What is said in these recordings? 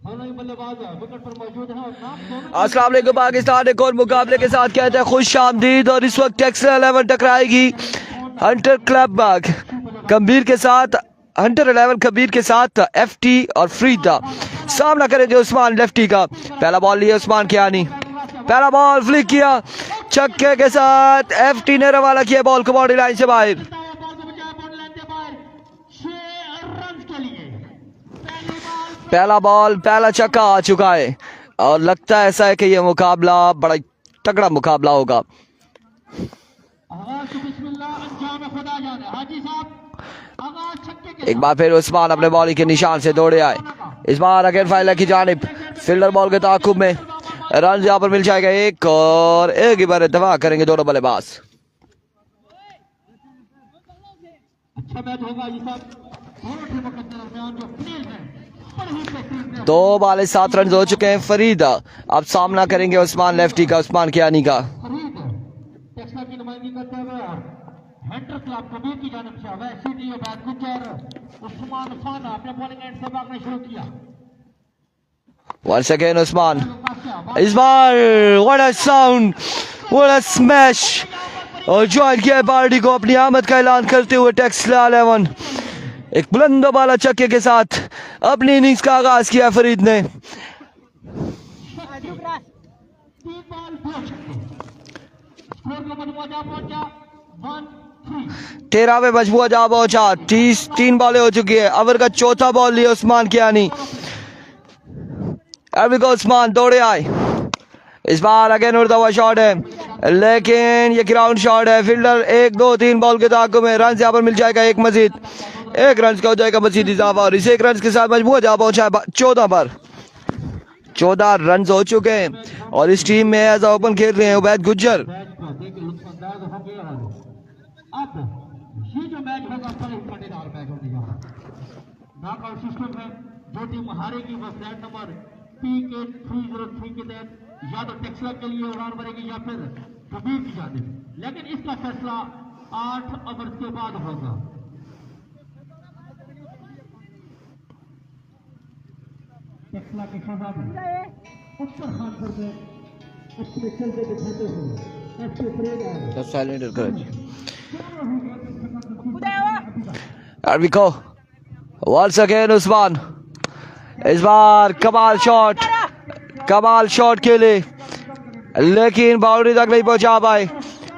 अस्सलाम वालेकुम पाकिस्तान एक और मुकाबले के साथ कहते हैं खुश आमदीद। और इस वक्त टेक्सला 11 टकराएगी हंटर क्लब कबीर के साथ। हंटर 11 कबीर के साथ FT और फ्रीदा सामना करेंगे उस्मान लेफ्टी का। पहला बॉल लिया उस्मान के आनी, पहला बॉल फ्लिक किया छक्के के साथ। FT ने रवाना किया बॉल को बॉडी लाइन से बाहर। पहला बॉल पहला छक्का आ चुका है और लगता है ऐसा है कि यह मुकाबला बड़ा तगड़ा मुकाबला होगा। एक बार फिर उस्मान अपने बॉलिंग के निशान से दौड़े आए। इस बार अगेन फाइलर की जानिब फील्डर बॉल के ताकुब में रन यहाँ पर मिल जाएगा एक और एक ही बार इत्तेफाक करेंगे दोनों बल्लेबाज। दो बाले 7 रन हो चुके हैं। फरीदा अब सामना करेंगे उस्मान लेफ्टी का, उस्मान कियानी का। हंटर क्लब कबीर की जानिब से वैसे बैट गुजर उस्मान खान अपने बॉलिंग एंड से भागना शुरू किया। Once again उस्मान, इस बार what a sound, what a smash और ज्वाइन किया पार्टी को अपनी आमद का ऐलान करते हुए टेक्सला 11 एक बुलंद बाला छक्के के साथ अपनी इनिंग्स का आगाज किया फरीद ने। 13वें मजबूआ जा पहुंचा। 3 बॉलें हो चुकी है। ओवर का चौथा बॉल लिया उस्मान कियानी। उस्मान दौड़े आए। इस बार अगेन उड़ता हुआ शॉट है लेकिन ये ग्राउंड शॉट है। फील्डर 1 2 3 बॉल के ताक़ुब में रन यहाँ पर मिल जाएगा एक मजीद, 1 रन का हो जाएगा मजीद इजाफा और इस 1 रन के साथ मजबूआ जा पहुंचा है 14 पर। 14 रन हो चुके हैं और इस टीम में एज ओपन खेल रहे हैं उबैद गुज्जर। ये जो मैच होगा बड़ा मजेदार मैच होगा। नॉकआउट सिस्टम में जो टीम हारेगी वो फ्लैट नंबर PK303 के तहत या तो टेक्सला के लिए उड़ान भरेगी या फिर कबीर की जानिब, लेकिन इसका फैसला 8 ओवर के बाद होगा। टेक्सला के खिलाफ उत्तर खानपुर में उसके चलते दिखाते हुए ऐसे प्रेम है साइलेंट कर। There we go. Once again Usman, इस बार कमाल शॉट के लिए लेकिन बाउंड्री तक नहीं पहुंचा पाए।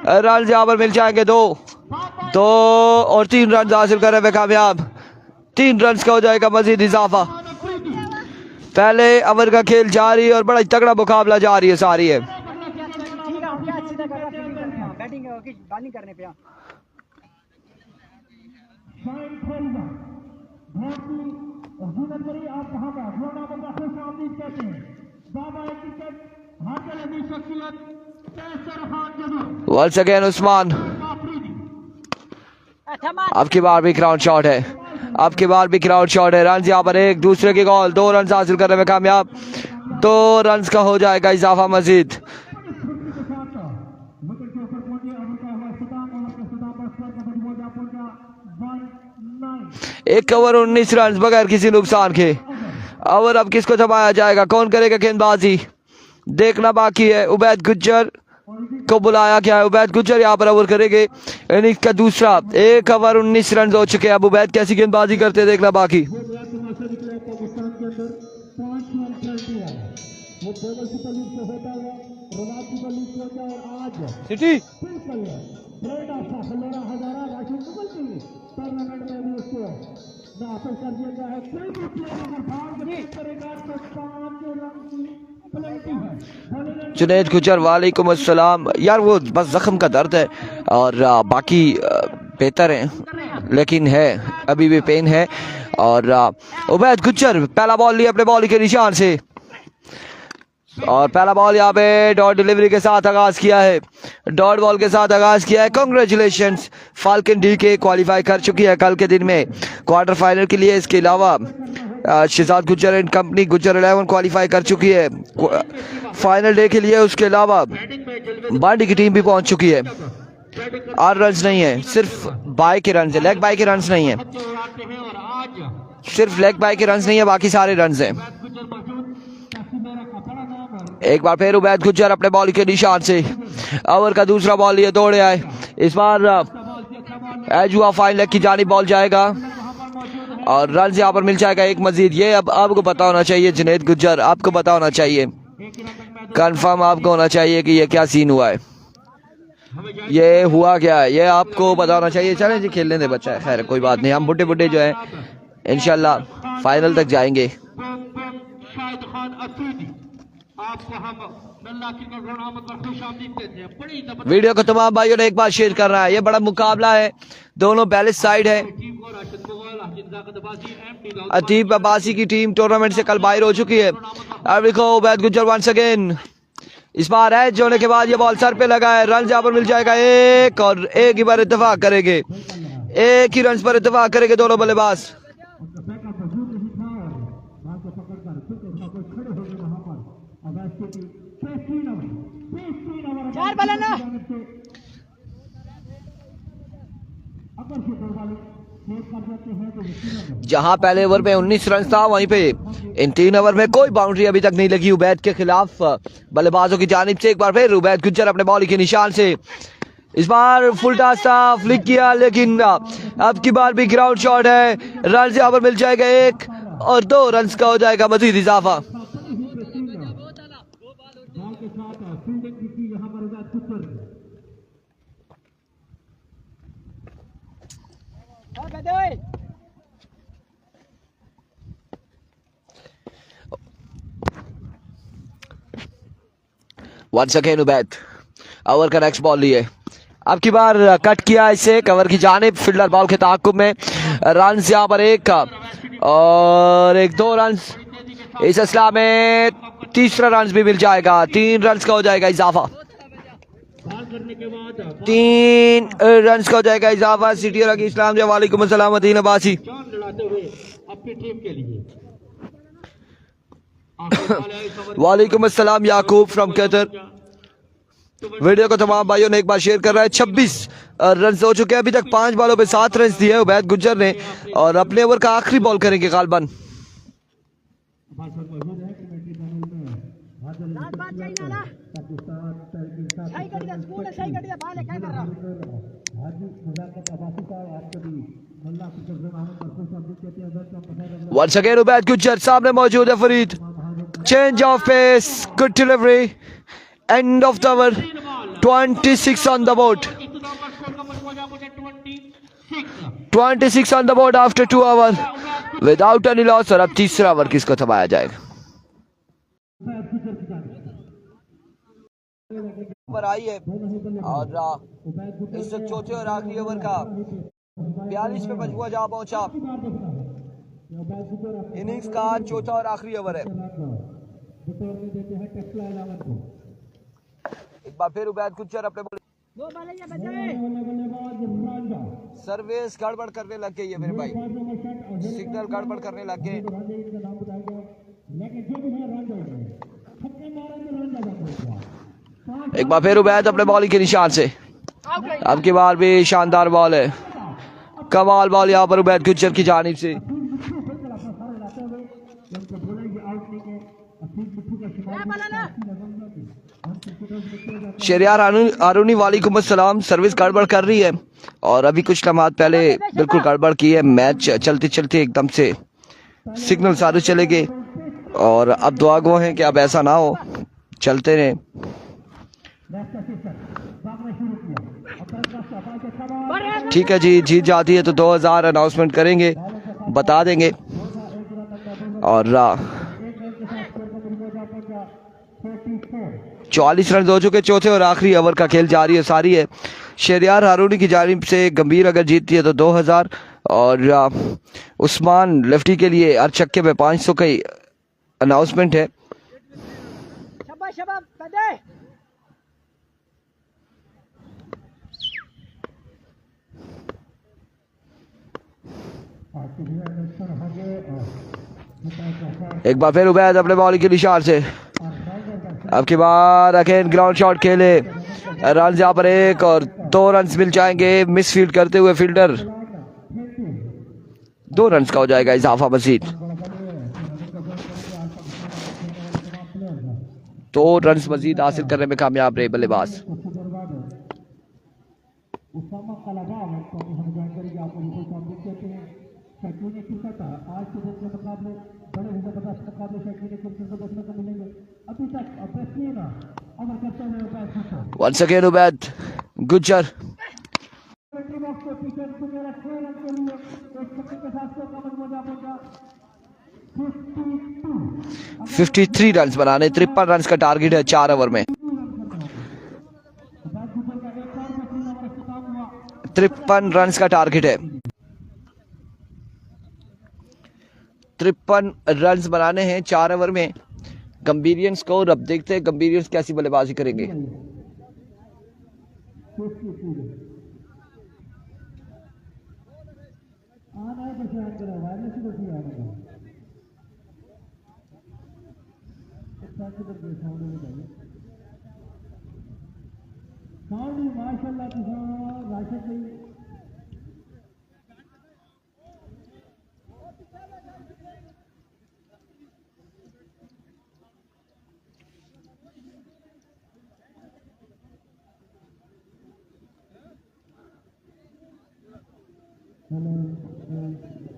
रन यहाँ पर मिल जाएंगे 2 और 3 रन हासिल करने में कामयाब। 3 रन का हो जाएगा मजीद इजाफा। पहले ओवर का खेल जारी और बड़ा तगड़ा मुकाबला जारी है सारी है। Once again उस्मान, अब की बार भी ग्राउंड शॉट है, अब की बार भी ग्राउंड शॉट है। रन यहाँ पर एक दूसरे की गोल, 2 रन हासिल करने में कामयाब। 2 रन का हो जाएगा इजाफा मजीद। 1 ओवर 19 रन बगैर किसी नुकसान के। ओवर अब किसको थमाया जाएगा, कौन करेगा गेंदबाजी, देखना बाकी है। उबैद गुज्जर को बुलाया गया है। उबैद गुज्जर यहाँ पर ओवर करेंगे इनिंग्स का दूसरा। 1 ओवर 19 रन हो चुके हैं। अब उबैद कैसी गेंदबाजी करते देखना बाकी। सिटी जुनैद गुजर वालेकुम अस्सलाम। यार वो बस जख्म का दर्द है और बाकी बेहतर है लेकिन है अभी भी पेन है। और उबैद गुज्जर पहला बॉल लिया अपने बॉल के निशान से और पहला बॉल यहाँ पे डॉट डिलीवरी के साथ आगाज किया है। डॉट बॉल के साथ आगाज किया है। कांग्रेचुलेशंस, फाल्कन DK क्वालिफाई कर चुकी है कल के दिन में क्वार्टर फाइनल के लिए। इसके अलावा Shahzad Gujjar and company Gujjar 11 qualify कर चुकी है फाइनल डे के लिए। उसके अलावा बांडी की टीम भी पहुंच चुकी है। 8 रन नहीं है, सिर्फ बाय के रन है, लेग बाय के रन नहीं है, सिर्फ लेग बाय के रन नहीं है, बाकी सारे रन हैं। एक बार फिर उबैद गुज्जर अपने बॉल के निशान से ओवर का दूसरा बॉल लिए दौड़े आए। इस बार एज हुआ फाइन लेग की जानी बॉल जाएगा और रन यहाँ पर मिल जाएगा एक मजीद। ये अब आपको पता होना चाहिए जुनैद गुज्जर, आपको पता होना चाहिए, कंफर्म आपको होना चाहिए कि ये क्या सीन हुआ है, ये हुआ क्या है, ये आपको पता होना चाहिए। चलें जी, खेलने दे बच्चा है, खैर कोई बात नहीं, हम बुढ़े बुढ़े जो है इंशाल्लाह फाइनल तक जाएंगे। वीडियो को तमाम भाइयों ने एक बार शेयर कर रहा है। ये बड़ा मुकाबला है, दोनों बैलेंस साइड है। अतीब अब्बासी की टीम टूर्नामेंट से कल बाहर हो चुकी है। अब देखो उबैद गुज्जर वंस अगेन, इस बार एज होने के बाद ये बॉल सर पे लगा है। रन यहाँ पर मिल जाएगा एक, और एक ही बार इत्तेफाक करेंगे, एक ही रन पर इत्तेफाक करेंगे दोनों बल्लेबाज। जहां पहले ओवर में 19 रन था, वहीं पे इन 3 ओवर में कोई बाउंड्री अभी तक नहीं लगी उबैद के खिलाफ बल्लेबाजों की जानिब से। एक बार फिर उबैद गुज्जर अपने बॉल के निशान से, इस बार फुल टॉस था, फ्लिक किया, लेकिन अब की बार भी ग्राउंड शॉट है। रन यहाँ पर मिल जाएगा एक, और 2 रन का हो जाएगा मजीद इजाफा। वंस अगेन उबैद ओवर का नेक्स्ट बॉल लिए, अब की बार कट किया इसे कवर की जानिब, फील्डर बॉल के ताक़ुब में। रन यहाँ पर एक और एक, 2 रन इस असला में, तीसरा रन भी मिल जाएगा, 3 रन का हो जाएगा इजाफा, 3 रन का हो जाएगा इजाफा। सिटी और इस्लाम जो वालेकुम अस्सलाम अदीन अब्बासी। वालेकुम अस्सलाम याकूब फ्रॉम कतर। वीडियो को तमाम भाइयों ने एक बार शेयर कर रहा है। 26 रन हो चुके हैं, अभी तक 5 बॉलों पे 7 रन दिए उबैद गुज्जर ने, और अपने ओवर का आखिरी बॉल करेंगे गालबन। वंस अगेन उबैद गुज्जर, सामने मौजूद है Farid, change of pace, good delivery, end of the over, 26 on the board, 26 on the board after 2 over without any loss. और अब तीसरा ओवर किसको थमाया जाएगा? पर आई है और इस चौथे और आखिरी ओवर का 42 पे मजबूआ जा पहुंचा। इनिंग्स का चौथा और आखिरी ओवर है। एक बार फिर उबैद गुज्जर अपने सर्विस गड़बड़ करने लग गई है मेरे भाई, सिग्नल गड़बड़ करने लग गए। एक बार फिर उबैद अपने बॉलिंग के निशान से, अब की बार भी शानदार बॉल है, कमाल बॉल यहाँ पर उबैद गुज्जर की जानिब से। शरियार हारूनी वालेकुम अस्सलाम। सर्विस गड़बड़ कर रही है और अभी कुछ लम्हात पहले बिल्कुल गड़बड़ की है। मैच चलते चलते एकदम से सिग्नल सारे चले गए और अब दुआ गो हैं कि अब ऐसा ना हो, चलते रहे। ठीक है जी, जीत जाती है तो 2000 अनाउंसमेंट करेंगे, बता देंगे। और 44 रन हो चुके, चौथे और आखिरी ओवर का खेल जारी है सारी है। शरियार हारूनी की जानिब से गंभीर अगर जीतती है तो 2000, और उस्मान लेफ्टी के लिए हर छक्के पे 500 का अनाउंसमेंट है। एक बार फिर उबैद अपने बॉलिंग के निशान से, अब की बार अगेन ग्राउंड शॉट खेले, रन यहाँ पर एक और 2 रन मिल जाएंगे मिस फील्ड करते हुए फील्डर, 2 रन का हो जाएगा इजाफा मजीद। 2 रन मजीद हासिल करने में कामयाब रहे बल्लेबाज। उसामा कलाबाव तो हम जानकारी आपको बिल्कुल साबित करते हैं शकीन क्रिकेट आज के दिन के मुकाबले बड़े ही जबरदस्त मुकाबले शकीन क्रिकेट को देखने को मिलेंगे। अभी तक बेहतरीन अमर करते हुए Ubaid once again Ubaid Gujjar box के पीछे मेरा 6 रन के लिए एक छक्के के साथ को कमल मजा पहुंचा 53 रन बनाने 53 रन का टारगेट है 4 ओवर में। 53 रन का टारगेट है। 53 रन बनाने हैं 4 ओवर में गंभीरियंस को। और अब देखते हैं गंभीरियंस कैसी बल्लेबाजी करेंगे। माशाल्लाह राशिद भाई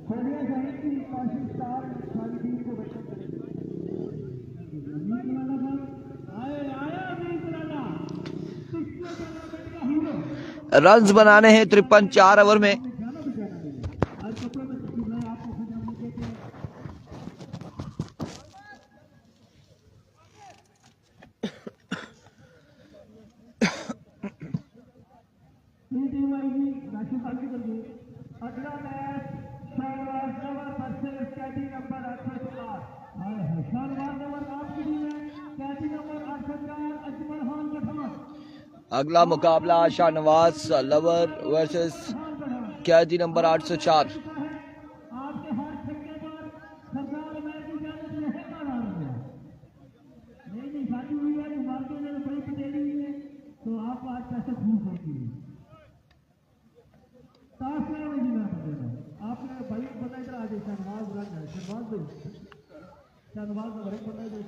सोनिया जाहिद की काशिश स्टार खालिदीन को बचत रन बनाने हैं 53 4 ओवर में। अगला मैच शाहनवाज नवर वर्सेस कैदी नंबर 804 शाहनवाज नवर आपकी टीम है कैदी नंबर 804 अजमल खान पठान। अगला मुकाबला शाहनवाज लवर वर्सेस कैदी नंबर 804। आपके हर छक्के पर सरकार मैच की जाने से है ना नहीं शादी हुई है मार्केट में बड़ी पटेली हुई है तो आप आज पैसे खूब होती है आपने भाई बता इधर आ जाए शहनवाज रन है शहनवाज भाई शहनवाज नंबर 1 बता इधर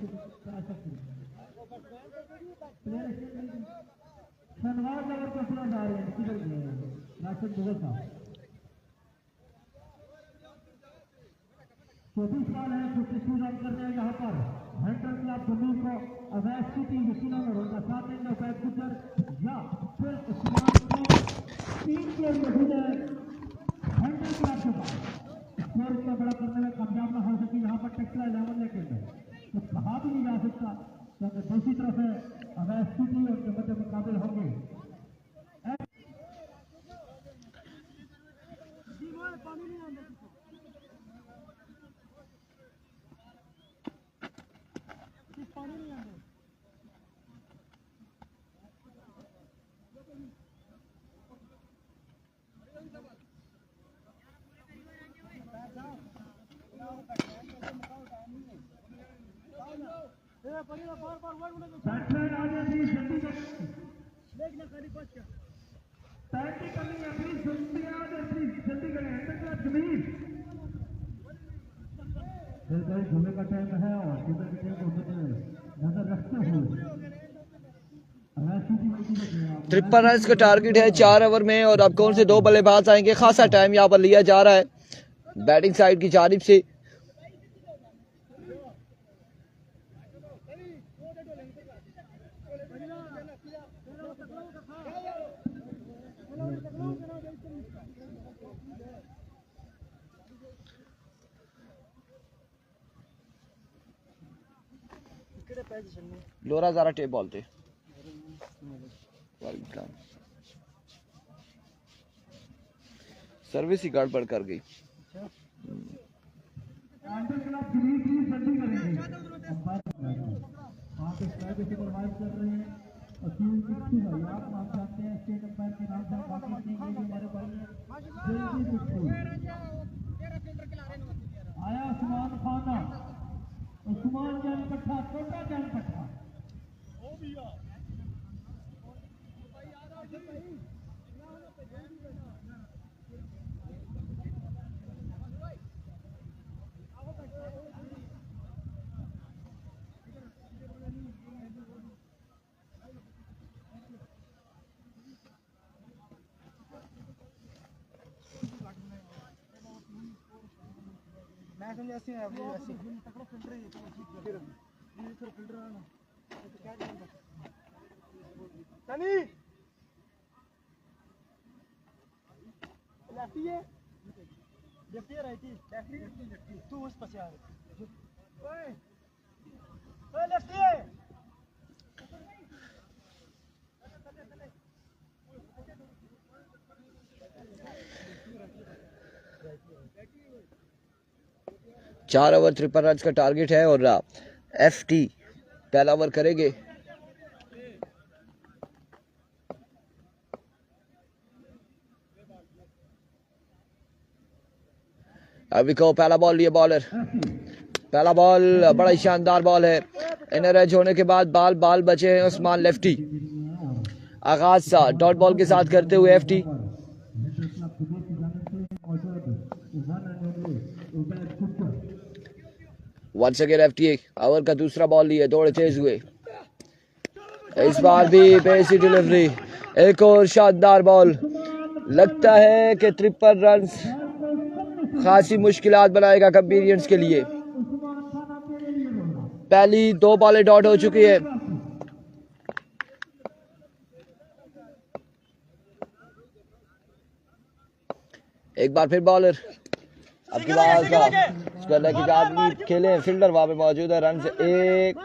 शहनवाज नगर का पूरा जा रहे हैं किधर गए राशिद मुगल साहब 24 साल है 52 रन करने हैं यहाँ पर हंटर क्लब जमीन को अवैध स्थिति यकीन में होगा साथ में अवैध गुजर या फिर उस्मान को 3 के मौजूद है हंटर क्लब के पास स्कोर इतना बड़ा करने में कामयाब ना हो सके यहाँ पर टेक्सला 11 लेके कुछ कहा भी नहीं जा सकता क्योंकि दूसरी तरफ है अवैध स्थिति उनके मध्य मुकाबले होंगे। घूमे का टाइम है और किधर की टीम को नजर रखते हुए 53 रन का टारगेट है 4 ओवर में। और अब कौन से 2 बल्लेबाज आएंगे। खासा टाइम यहाँ पर लिया जा रहा है बैटिंग साइड की जानिब से। लोरा ज़रा टेप बोलते सर्विस ही गड़बड़ कर गई। आया उस्मान खाना उस्मान जान पट्टा छोटा जान पट्टा तू उस पास यार चार ओवर 53 रन का टारगेट है और FT पहला ओवर करेंगे। अभी को पहला बॉल लिए बॉलर, पहला बॉल बड़ा ही शानदार बॉल है। इनर एज होने के बाद बाल बचे हैं उस्मान लेफ्टी। आगाज डॉट बॉल के साथ करते हुए FT। Once again FT over का दूसरा बॉल लिए, दौड़े तेज हुए। इस बार भी पेसी डिलीवरी, एक और शानदार बॉल। लगता है कि 53 रन खासी मुश्किलात बनाएगा कंपेरियंस के लिए। पहली 2 बॉलें डॉट हो चुकी है। एक बार फिर बॉलर, अब की बार का स्क्वायर के आदमी खेले, फील्डर वहां पे मौजूद है। रन 1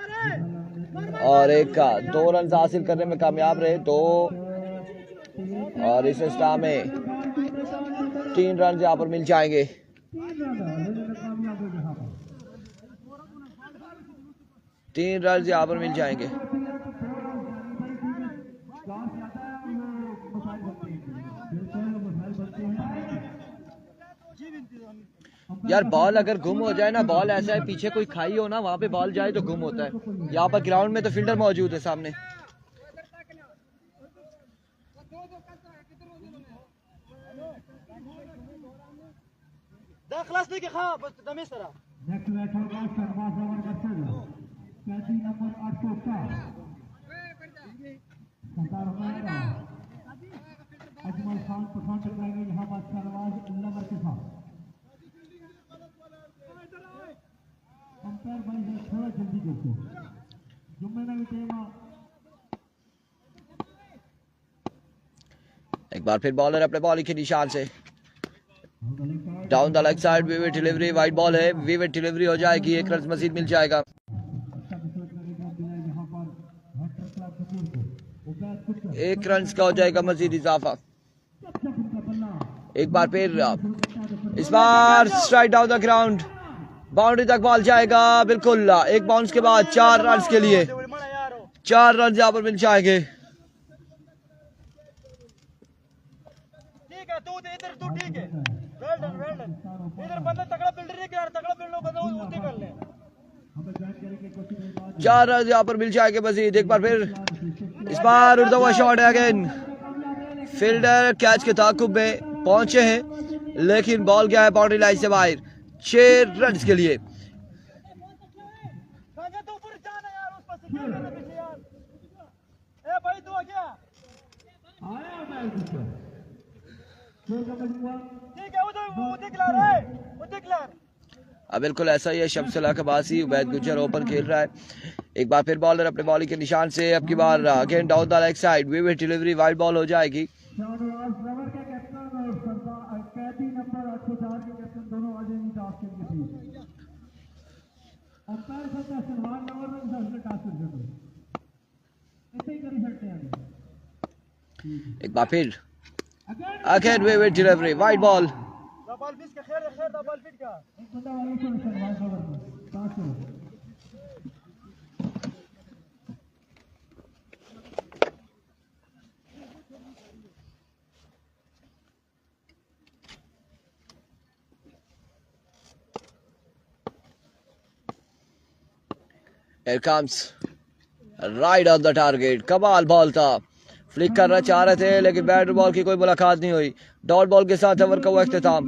और 1 का 2 रन हासिल करने में कामयाब रहे, 2 और इस स्टा में 3 रन यहाँ पर मिल जाएंगे। 3 रन यहाँ पर मिल जाएंगे। यार बॉल अगर गुम हो जाए ना, बॉल ऐसा है पीछे कोई खाई हो ना, वहां पे बॉल जाए तो गुम होता है। यहाँ पर ग्राउंड में तो फील्डर मौजूद है सामने। अजमल खान पठान टकराएंगे यहाँ पर शहनवाज लवर के साथ। अंपायर भाई है थोड़ा जल्दी करते जुम्मे ना भी टेमा। एक बार फिर बॉलर अपने बॉलिंग के निशान से down the leg side, vivid delivery, wide ball है, विविड डिलीवरी हो जाएगी, 1 रन मजीद मिल जाएगा। एक रन का हो जाएगा मजीद इजाफा। एक बार फिर इस बार strike down the ground, boundary तक बॉल जाएगा बिल्कुल। एक बाउंस के बाद 4 रन के लिए 4 रन यहाँ पर मिल जाएंगे। ठीक है तू इधर, तू ठीक है, वेल डन इधर बंदा तगड़ा फील्डर है यार, तगड़ा फील्डर बंदा उधर कर ले। 4 रन यहाँ पर मिल जाएंगे मजीद। एक बार फिर इस बार उड़ता हुआ शॉट है अगेन। फील्डर कैच के ताकुब में पहुंचे हैं, लेकिन बॉल गया है बाउंड्री लाइन से बाहर। 6 रन के लिए। अब बिल्कुल ऐसा ही है, शमसुल्लाह कबासी, उबैद गुज्जर ओपन खेल रहा है। एक बार फिर बॉलर अपने बॉलिंग के निशान से, अब की बार again down the leg side, vivid delivery, wide ball हो जाएगी। एक बार फिर again vivid delivery, wide ball. Here comes right on the target, कमाल बॉल था। फ्लिक करना चाह रहे थे लेकिन बैट बॉल की कोई मुलाकात नहीं हुई। डॉट बॉल के साथ ओवर का अख्तिताम।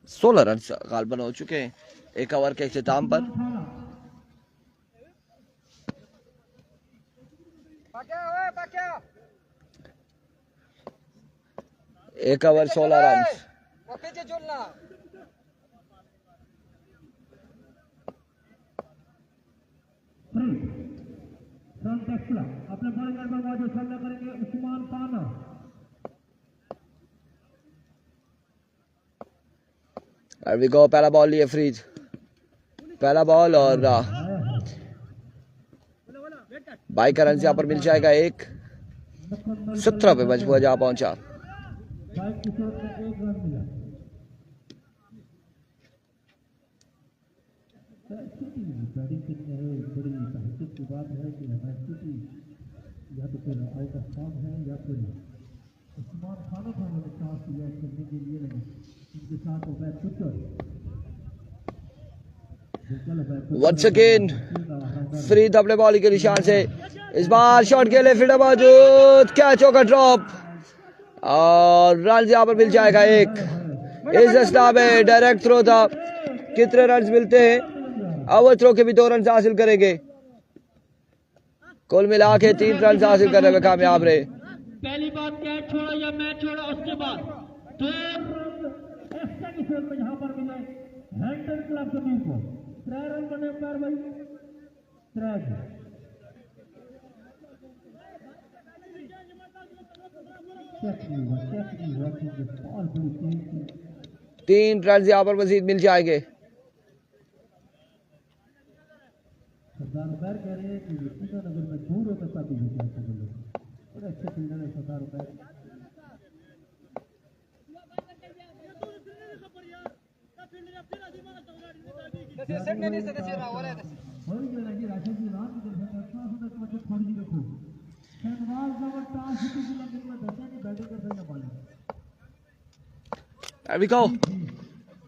सोलह रन गालबन हो चुके हैं एक ओवर के अख्तिताम पर। एक ओवर 16 रन। अपने बॉलिंग में मौजूद सामना करेंगे उस्मान खान। पहला बॉल लिए फरीद, पहला बॉल और 22 का रन से यहाँ पर मिल जाएगा एक। 17 पे मजबूर जा पहुंचा। बैटिंग करने है, बड़ी ताज्जुब की बात है कि हमारी या तो फिर आउट ऑफ फॉर्म है या फिर उस्मान खान को हमें चांस दिया करने के लिए नहीं। इनके साथ उबैद गुज्जर वंस अगेन फरीद अपने बॉलिंग के निशान से इस बार शॉट के लिए फील्डर मौजूद, कैच होगा ड्रॉप और रन यहाँ पर मिल जाएगा एक। इस अस्ना में डायरेक्ट थ्रो था, कितने रन मिलते हैं? ओवर थ्रो के भी 2 रन हासिल करेंगे, कुल मिला के 3 रन हासिल करने में कामयाब रहे। पहली बात कैच छोड़ा या मैच छोड़ा, उसके बाद 2 एक्स्ट्रा की शॉट में यहाँ पर मिले हैंडल क्लब जमीन को 3 रन बने पर भाई 3 रन यहाँ पर मजीद मिल जाएंगे। सरदार उबैर कह रहे हैं कि नगर में दूर होकर साथी भी क्या कर लोग बड़े अच्छे फील्डर है सरदार उबैर।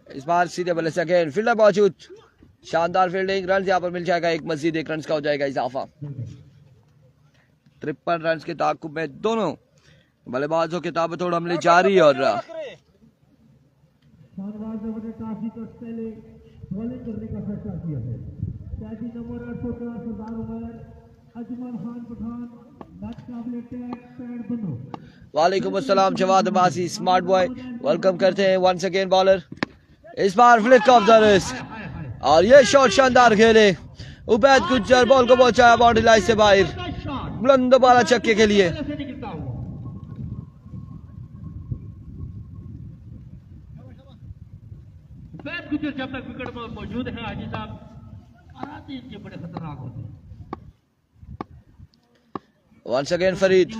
इस बार सीधे बल्ले से अगेन फील्डर मौजूद, शानदार फील्डिंग, रन यहाँ पर मिल जाएगा एक, मजीद 1 रन का हो जाएगा इजाफा। 53 रन के ताकुब में दोनों बल्लेबाजों के ताबड़तोड़ हमले जारी और बॉलिंग करने का फैसला किया है। नंबर 8 सरदार उमर, अजमल खान पठान, वालेकुम अस्सलाम Jawad Abbasi smart boy, welcome करते हैं वंस अगेन बॉलर। इस बार फ्लिक ऑफ द रिस्क और ये शॉट शानदार खेले उबैद गुज्जर, बॉल को पहुंचाया बाउंड्री लाइन से बाहर, बुलंद बाला छक्के के लिए। उबैद गुज्जर जब तक विकेट पर मौजूद है हाजी साहब, आराती इनके बड़े खतरनाक होते हैं। Once again Farid,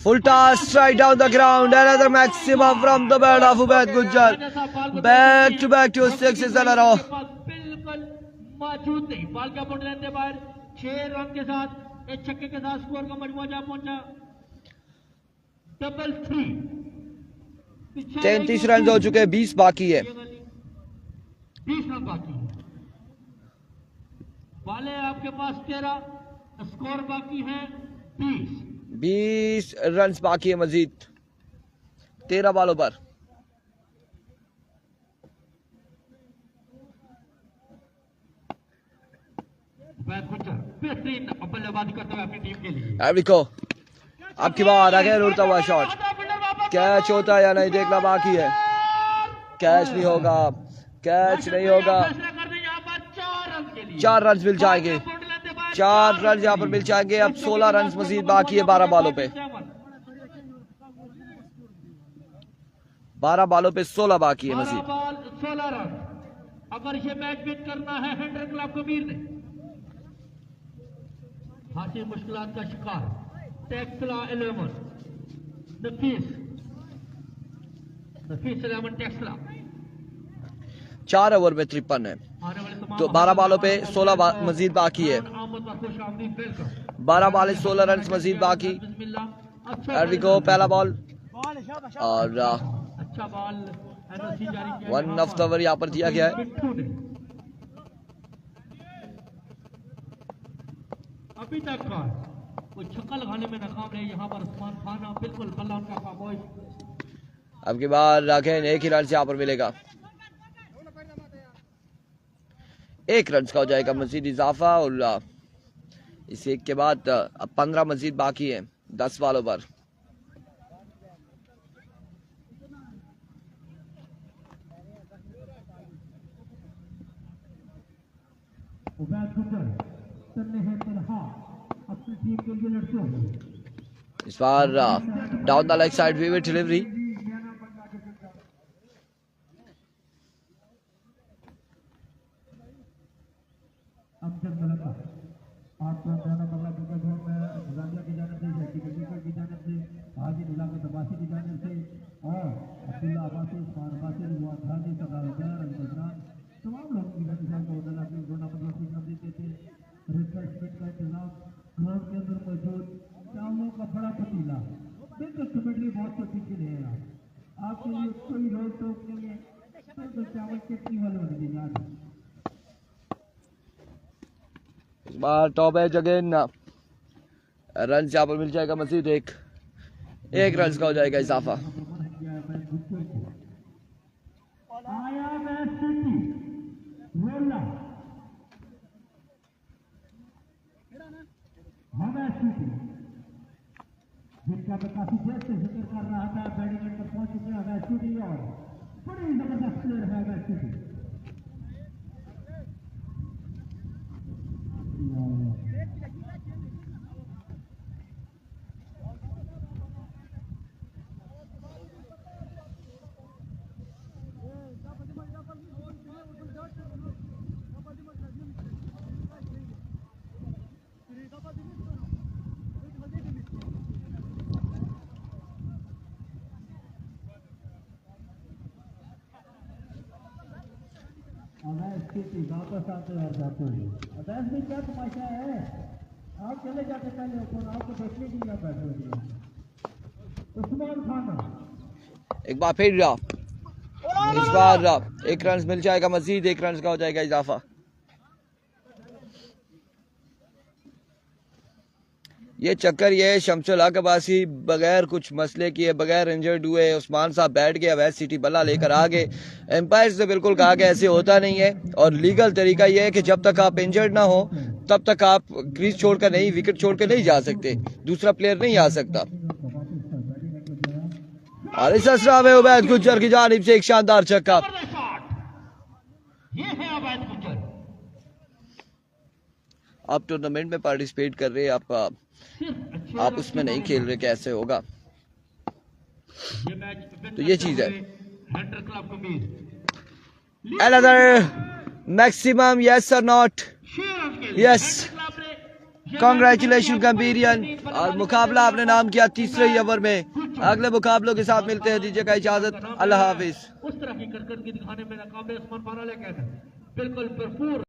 full toss straight down the ground, another maximum from the bat of Ubaid Gujjar, back to back to 6 in a row। बिल्कुल मौजूद नहीं, बॉल का पॉइंट लेते बाहर 6 रन के साथ एक छक्के के साथ स्कोर का मजमूआ जा पहुंचा डबल 3। 33 रन हो चुके हैं, 20 बाकी है। 20 रन बाकी है, वाले आपके पास 13, स्कोर बाकी है 20 रन बाकी है मजीद 13 बॉलों पर। बेहतरीन बल्लेबाजी करते हुए अपनी टीम के लिए। एवरिको अब की बार अगेन उड़ता हुआ शॉट, कैच होता है या नहीं देखना बाकी है। कैच नहीं होगा, कैच नहीं होगा। 4 रन मिल जाएंगे, 4 रन यहाँ पर मिल जाएंगे। अब 16 रन मजीद बाकी है 12 बॉलों पे। 12 बॉलों पे 16 बाकी है मजीद। 16 रन अगर ये मैच विन करना है हैंड्रेड क्लब कबीर ने। हाथी मुश्किलात का शिकार टेक्सला 11 नफीस 11 टेक्सला। 4 ओवर में 53 है, तो 12 बॉलों पे 16 मजीद बाकी है। 12 बॉल 16 रन मजीद बाकी। पहला बॉल और अच्छा बॉल 1 ऑफ द ओवर यहाँ पर दिया गया है। अभी तक कोई छक्का लगाने में नाकाम रहे यहाँ पर उस्मान खान, बिल्कुल बल्ला उनका खामोश। अब की बार अगेन एक ही रन से यहाँ पर मिलेगा, 1 रन का हो जाएगा मजीद इजाफा और इस एक के बाद अब 15 मजीद बाकी है 10 वालों पर। उबैद गुजर तन्ने है तनहा अपनी टीम के लिए लड़ते हुए इस बार down the leg side vivid delivery. Amjad Malka आपको दोनों बल्ला क्रिकेट जोन में जामिया की जानिब से शहरी क्रिकेट की जानिब से हाजी इलाके तबासी की जानिब से और अब्दुल्ला अब्बासी उस्मान अब्बासी रिजवान खानी सरदार उमर अल-बदरान तमाम लोगों की वजह से उन्होंने अपनी दोनों बल्ला की जानिब देते रिफ्रेशमेंट का इंतजाम ग्राउंड के अंदर मौजूद चावलों का बड़ा पतीला बिल्कुल कमेटी बहुत से पीछे नहीं है आपके लिए कोई रोक टोक नहीं है तो चावल चटनी वाले होने की याद है। इस बार टॉप एज अगेन रन यहाँ पर मिल जाएगा मजीद एक रन का हो जाएगा इजाफा। आया वेस्ट सिटी रोला वेस्ट सिटी जिसका मैं काफी देर से जिक्र कर रहा था बैटिंग पर पहुंच चुके हैं वेस्ट सिटी और बड़ी जबरदस्त प्लेयर है वेस्ट सिटी। वापस आते और जाते हुए अवैध में क्या तमाशा है आप चले जाते पहले ऊपर आपको देखने के लिए बैठे हुए उस्मान खान एक बार फिर इस बार 1 रन मिल जाएगा मजीद 1 रन का हो जाएगा इजाफा। ये चक्कर ये है शमसुल हक अब्बासी बगैर कुछ मसले किए बगैर इंजर्ड हुए उस्मान साहब बैठ गए वेस्ट सिटी बल्ला लेकर आ गए। एम्पायर से बिल्कुल कहा कि ऐसे होता नहीं है और लीगल तरीका ये है कि जब तक आप इंजर्ड ना हो तब तक आप क्रीज छोड़कर नहीं विकेट छोड़कर नहीं जा सकते, दूसरा प्लेयर नहीं आ सकता। और इस असरा में उबैद गुज्जर की जानिब से एक शानदार छक्का। आप टूर्नामेंट में पार्टिसिपेट कर रहे हैं, आप उसमें नहीं खेल रहे, कैसे होगा? तो ये चीज है। Another maximum, yes or not? Yes. Congratulations कंपीरियन। और मुकाबला आपने नाम किया तीसरे ही ओवर में। अगले मुकाबलों के साथ मिलते हैं, दीजिएगा इजाजत, अल्लाह हाफिज। उस तरह की करके दिखाने में नाकाम है उस्मान फाना, लेकिन बिल्कुल भरपूर